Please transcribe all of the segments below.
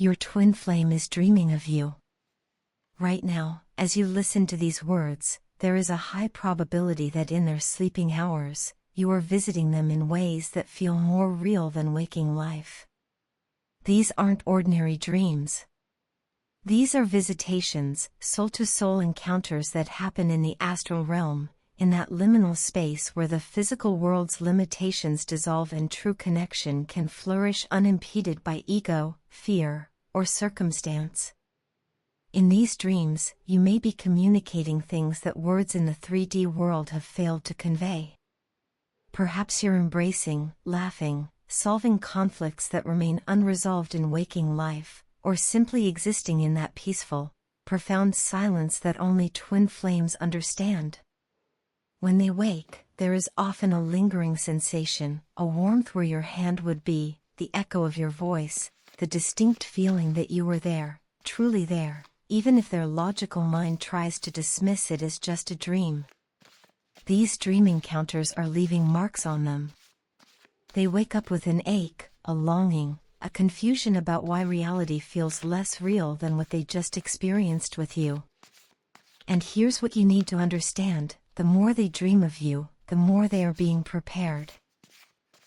Your twin flame is dreaming of you. Right now, as you listen to these words, there is a high probability that in their sleeping hours, you are visiting them in ways that feel more real than waking life. These aren't ordinary dreams. These are visitations, soul-to-soul encounters that happen in the astral realm, in that liminal space where the physical world's limitations dissolve and true connection can flourish unimpeded by ego, fear, or circumstance. In these dreams, you may be communicating things that words in the 3D world have failed to convey. Perhaps you're embracing, laughing, solving conflicts that remain unresolved in waking life, or simply existing in that peaceful, profound silence that only twin flames understand. When they wake, there is often a lingering sensation, a warmth where your hand would be, the echo of your voice, the distinct feeling that you were there, truly there, even if their logical mind tries to dismiss it as just a dream. These dream encounters are leaving marks on them. They wake up with an ache, a longing, a confusion about why reality feels less real than what they just experienced with you. And here's what you need to understand: the more they dream of you, the more they are being prepared.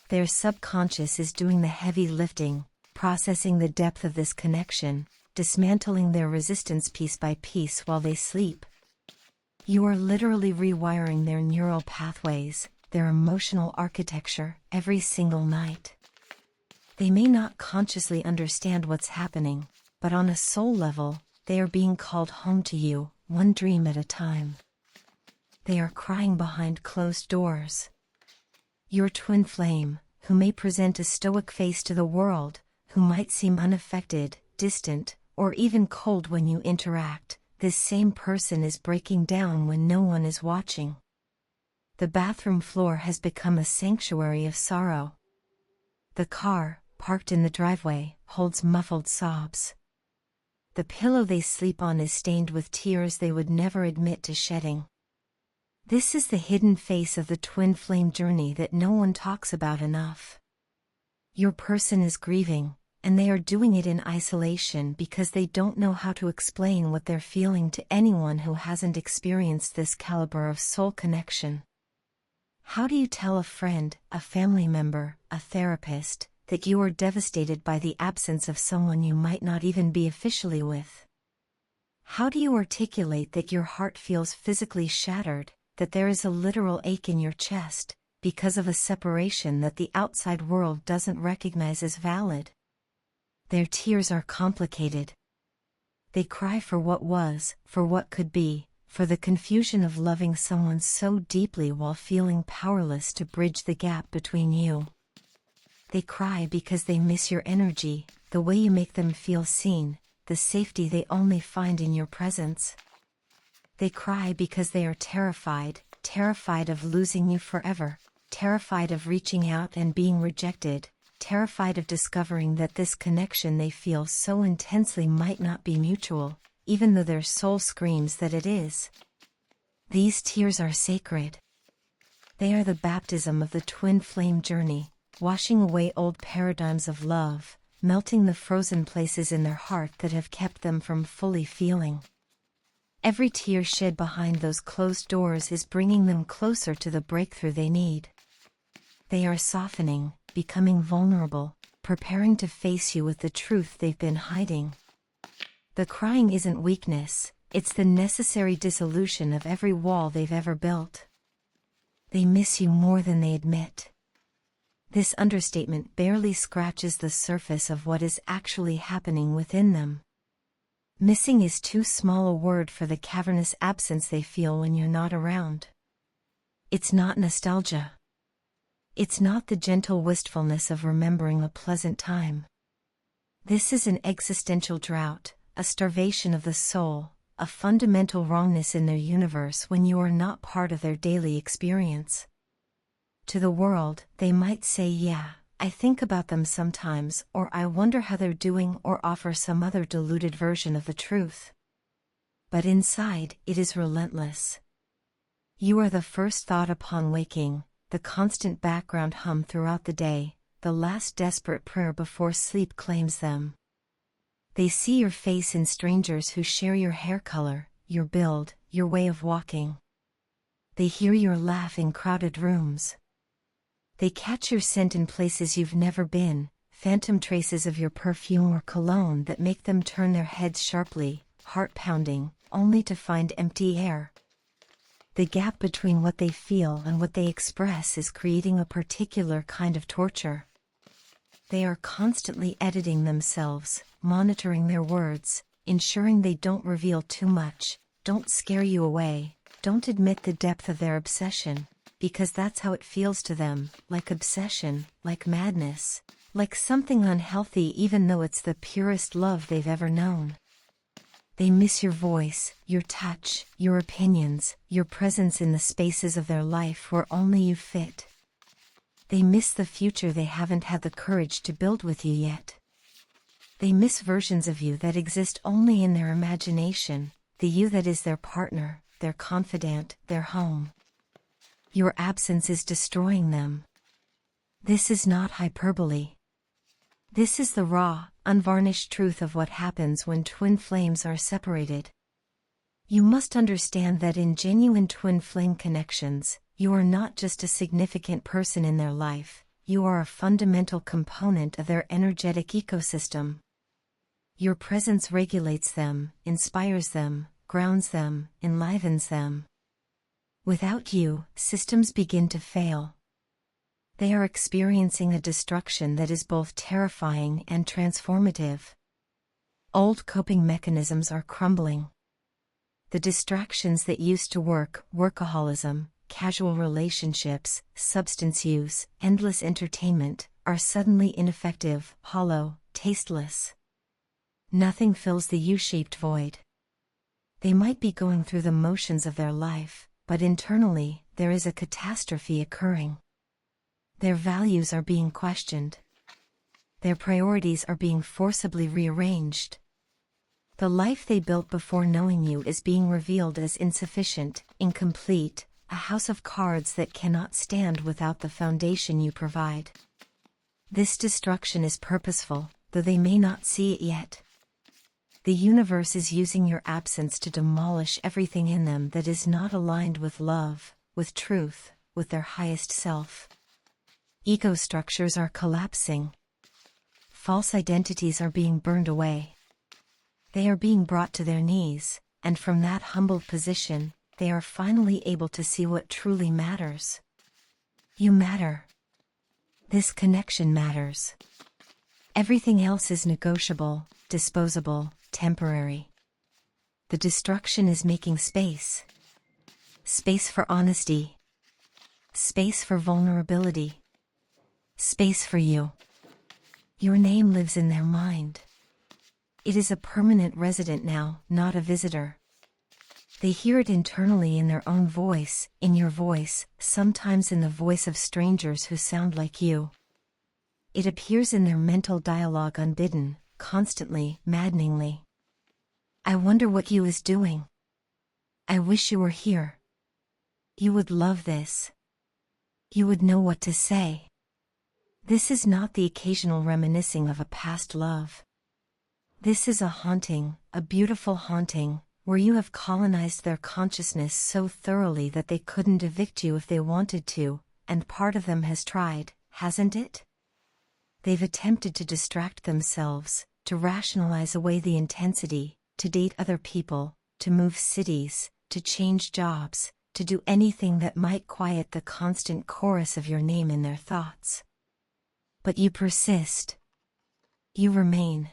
Their subconscious is doing the heavy lifting, processing the depth of this connection, dismantling their resistance piece by piece while they sleep. You are literally rewiring their neural pathways, their emotional architecture, every single night. They may not consciously understand what's happening, but on a soul level, they are being called home to you, one dream at a time. They are crying behind closed doors. Your twin flame, who may present a stoic face to the world, who might seem unaffected, distant, or even cold when you interact, this same person is breaking down when no one is watching. The bathroom floor has become a sanctuary of sorrow. The car, parked in the driveway, holds muffled sobs. The pillow they sleep on is stained with tears they would never admit to shedding. This is the hidden face of the twin flame journey that no one talks about enough. Your person is grieving, and they are doing it in isolation because they don't know how to explain what they're feeling to anyone who hasn't experienced this caliber of soul connection. How do you tell a friend, a family member, a therapist, that you are devastated by the absence of someone you might not even be officially with? How do you articulate that your heart feels physically shattered, that there is a literal ache in your chest, because of a separation that the outside world doesn't recognize as valid? Their tears are complicated. They cry for what was, for what could be, for the confusion of loving someone so deeply while feeling powerless to bridge the gap between you. They cry because they miss your energy, the way you make them feel seen, the safety they only find in your presence. They cry because they are terrified, terrified of losing you forever, terrified of reaching out and being rejected, terrified of discovering that this connection they feel so intensely might not be mutual, even though their soul screams that it is. These tears are sacred. They are the baptism of the twin flame journey, washing away old paradigms of love, melting the frozen places in their heart that have kept them from fully feeling. Every tear shed behind those closed doors is bringing them closer to the breakthrough they need. They are softening, becoming vulnerable, preparing to face you with the truth they've been hiding. The crying isn't weakness, it's the necessary dissolution of every wall they've ever built. They miss you more than they admit. This understatement barely scratches the surface of what is actually happening within them. Missing is too small a word for the cavernous absence they feel when you're not around. It's not nostalgia. It's not the gentle wistfulness of remembering a pleasant time. This is an existential drought, a starvation of the soul, a fundamental wrongness in their universe when you are not part of their daily experience. To the world, they might say, "Yeah, I think about them sometimes," or "I wonder how they're doing," or offer some other diluted version of the truth. But inside, it is relentless. You are the first thought upon waking, the constant background hum throughout the day, the last desperate prayer before sleep claims them. They see your face in strangers who share your hair color, your build, your way of walking. They hear your laugh in crowded rooms. They catch your scent in places you've never been, phantom traces of your perfume or cologne that make them turn their heads sharply, heart pounding, only to find empty air. The gap between what they feel and what they express is creating a particular kind of torture. They are constantly editing themselves, monitoring their words, ensuring they don't reveal too much, don't scare you away, don't admit the depth of their obsession, because that's how it feels to them, like obsession, like madness, like something unhealthy even though it's the purest love they've ever known. They miss your voice, your touch, your opinions, your presence in the spaces of their life where only you fit. They miss the future they haven't had the courage to build with you yet. They miss versions of you that exist only in their imagination, the you that is their partner, their confidant, their home. Your absence is destroying them. This is not hyperbole. This is the raw, unvarnished truth of what happens when twin flames are separated. You must understand that in genuine twin flame connections, you are not just a significant person in their life, you are a fundamental component of their energetic ecosystem. Your presence regulates them, inspires them, grounds them, enlivens them. Without you, systems begin to fail. They are experiencing a destruction that is both terrifying and transformative. Old coping mechanisms are crumbling. The distractions that used to work, workaholism, casual relationships, substance use, endless entertainment, are suddenly ineffective, hollow, tasteless. Nothing fills the U-shaped void. They might be going through the motions of their life, but internally, there is a catastrophe occurring. Their values are being questioned. Their priorities are being forcibly rearranged. The life they built before knowing you is being revealed as insufficient, incomplete, a house of cards that cannot stand without the foundation you provide. This destruction is purposeful, though they may not see it yet. The universe is using your absence to demolish everything in them that is not aligned with love, with truth, with their highest self. Ego structures are collapsing. False identities are being burned away. They are being brought to their knees, and from that humble position, they are finally able to see what truly matters. You matter. This connection matters. Everything else is negotiable, disposable, temporary. The destruction is making space. Space for honesty. Space for vulnerability. Space for you. Your name lives in their mind. It is a permanent resident now, not a visitor. They hear it internally in their own voice, in your voice, sometimes in the voice of strangers who sound like you. It appears in their mental dialogue unbidden, constantly, maddeningly. I wonder what you is doing. I wish you were here. You would love this. You would know what to say. This is not the occasional reminiscing of a past love. This is a haunting, a beautiful haunting, where you have colonized their consciousness so thoroughly that they couldn't evict you if they wanted to, and part of them has tried, hasn't it? They've attempted to distract themselves, to rationalize away the intensity, to date other people, to move cities, to change jobs, to do anything that might quiet the constant chorus of your name in their thoughts. But you persist. You remain.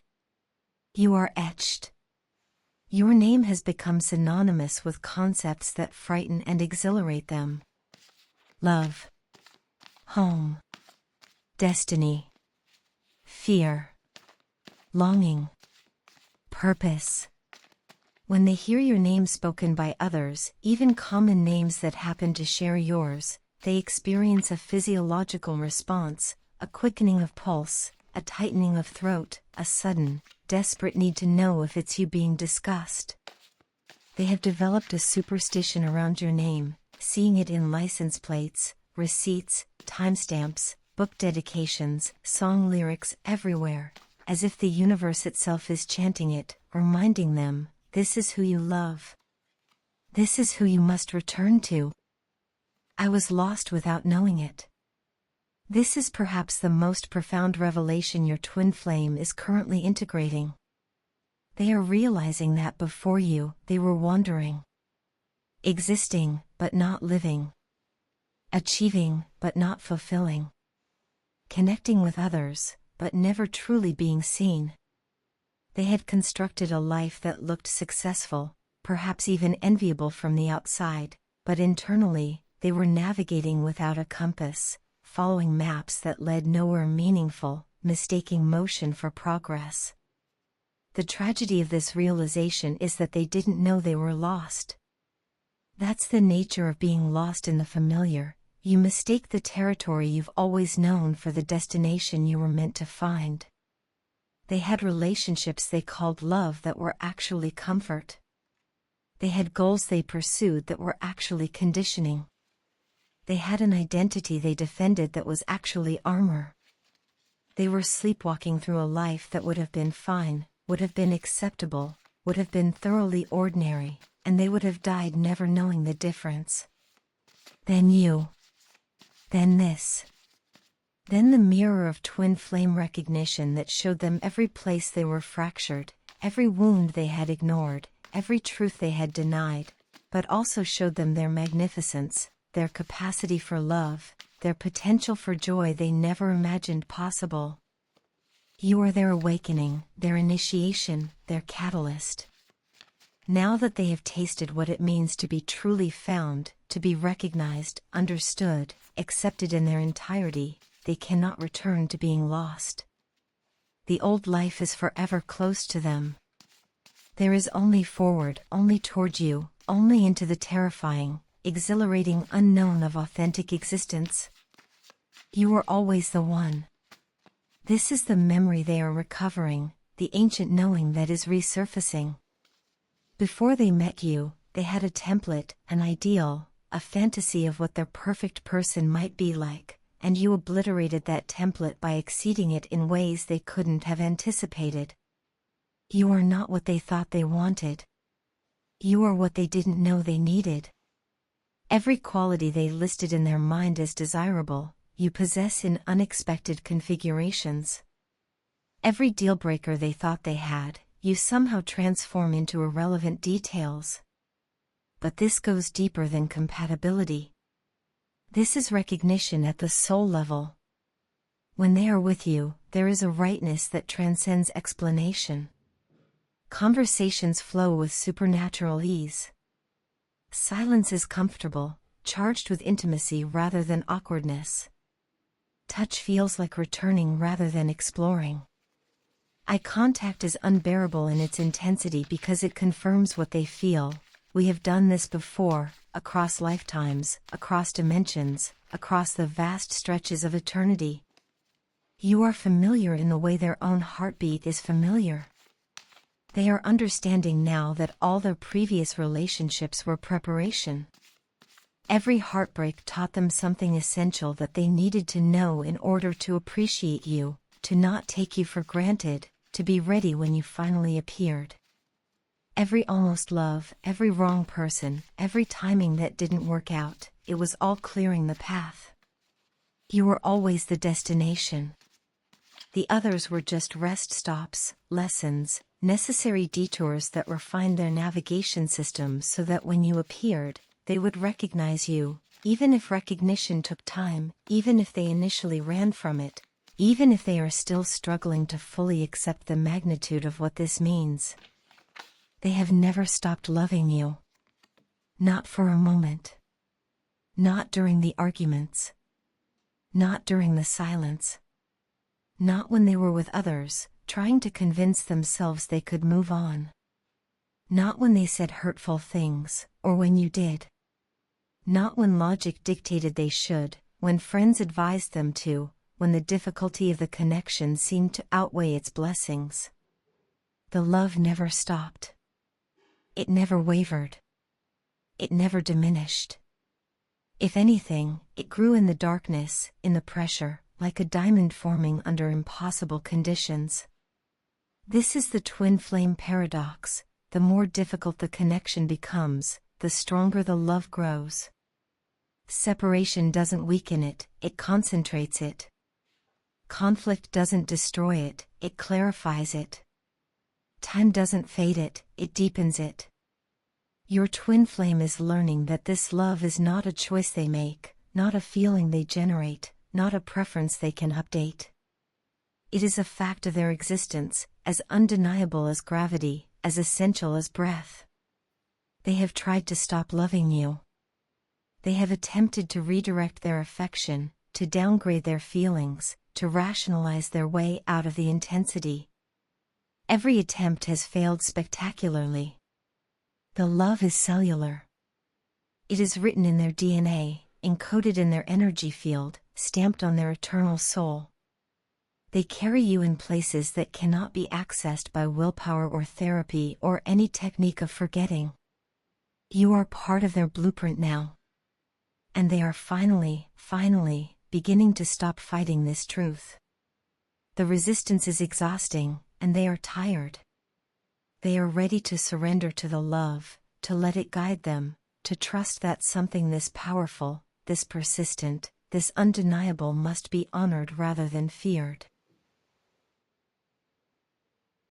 You are etched. Your name has become synonymous with concepts that frighten and exhilarate them. Love. Home. Destiny. Fear. Longing. Purpose. When they hear your name spoken by others, even common names that happen to share yours, they experience a physiological response, a quickening of pulse, a tightening of throat, a sudden, desperate need to know if it's you being discussed. They have developed a superstition around your name, seeing it in license plates, receipts, timestamps, book dedications, song lyrics everywhere, as if the universe itself is chanting it, reminding them, this is who you love. This is who you must return to. I was lost without knowing it. This is perhaps the most profound revelation your twin flame is currently integrating. They are realizing that before you, they were wandering. Existing, but not living. Achieving, but not fulfilling. Connecting with others, but never truly being seen. They had constructed a life that looked successful, perhaps even enviable from the outside, but internally, they were navigating without a compass, following maps that led nowhere meaningful, mistaking motion for progress. The tragedy of this realization is that they didn't know they were lost. That's the nature of being lost in the familiar. You mistake the territory you've always known for the destination you were meant to find. They had relationships they called love that were actually comfort. They had goals they pursued that were actually conditioning. They had an identity they defended that was actually armor. They were sleepwalking through a life that would have been fine, would have been acceptable, would have been thoroughly ordinary, and they would have died never knowing the difference. Then you. Then this. Then the mirror of twin flame recognition that showed them every place they were fractured, every wound they had ignored, every truth they had denied, but also showed them their magnificence, their capacity for love, their potential for joy they never imagined possible. You are their awakening, their initiation, their catalyst. Now that they have tasted what it means to be truly found, to be recognized, understood, accepted in their entirety, they cannot return to being lost. The old life is forever close to them. There is only forward, only toward you, only into the terrifying, exhilarating unknown of authentic existence. You are always the one. This is the memory they are recovering, the ancient knowing that is resurfacing. Before they met you, they had a template, an ideal, a fantasy of what their perfect person might be like, and you obliterated that template by exceeding it in ways they couldn't have anticipated. You are not what they thought they wanted. You are what they didn't know they needed. Every quality they listed in their mind as desirable, you possess in unexpected configurations. Every deal-breaker they thought they had, you somehow transform into irrelevant details. But this goes deeper than compatibility. This is recognition at the soul level. When they are with you, there is a rightness that transcends explanation. Conversations flow with supernatural ease. Silence is comfortable, charged with intimacy rather than awkwardness. Touch feels like returning rather than exploring. Eye contact is unbearable in its intensity because it confirms what they feel. We have done this before, across lifetimes, across dimensions, across the vast stretches of eternity. You are familiar in the way their own heartbeat is familiar. They are understanding now that all their previous relationships were preparation. Every heartbreak taught them something essential that they needed to know in order to appreciate you, to not take you for granted, to be ready when you finally appeared. Every almost love, every wrong person, every timing that didn't work out, it was all clearing the path. You were always the destination. The others were just rest stops, lessons, necessary detours that refined their navigation systems so that when you appeared, they would recognize you, even if recognition took time, even if they initially ran from it, even if they are still struggling to fully accept the magnitude of what this means. They have never stopped loving you. Not for a moment. Not during the arguments. Not during the silence. Not when they were with others, trying to convince themselves they could move on. Not when they said hurtful things, or when you did. Not when logic dictated they should, when friends advised them to, when the difficulty of the connection seemed to outweigh its blessings. The love never stopped. It never wavered. It never diminished. If anything, it grew in the darkness, in the pressure, like a diamond forming under impossible conditions. This is the twin flame paradox. The more difficult the connection becomes, the stronger the love grows. Separation doesn't weaken it, it concentrates it. Conflict doesn't destroy it, it clarifies it. Time doesn't fade it, it deepens it. Your twin flame is learning that this love is not a choice they make, not a feeling they generate, not a preference they can update. It is a fact of their existence, as undeniable as gravity, as essential as breath. They have tried to stop loving you. They have attempted to redirect their affection, to downgrade their feelings, to rationalize their way out of the intensity. Every attempt has failed spectacularly. The love is cellular. It is written in their DNA, encoded in their energy field, stamped on their eternal soul. They carry you in places that cannot be accessed by willpower or therapy or any technique of forgetting. You are part of their blueprint now. And they are finally, beginning to stop fighting this truth. The resistance is exhausting, and they are tired. They are ready to surrender to the love, to let it guide them, to trust that something this powerful, this persistent, this undeniable must be honored rather than feared.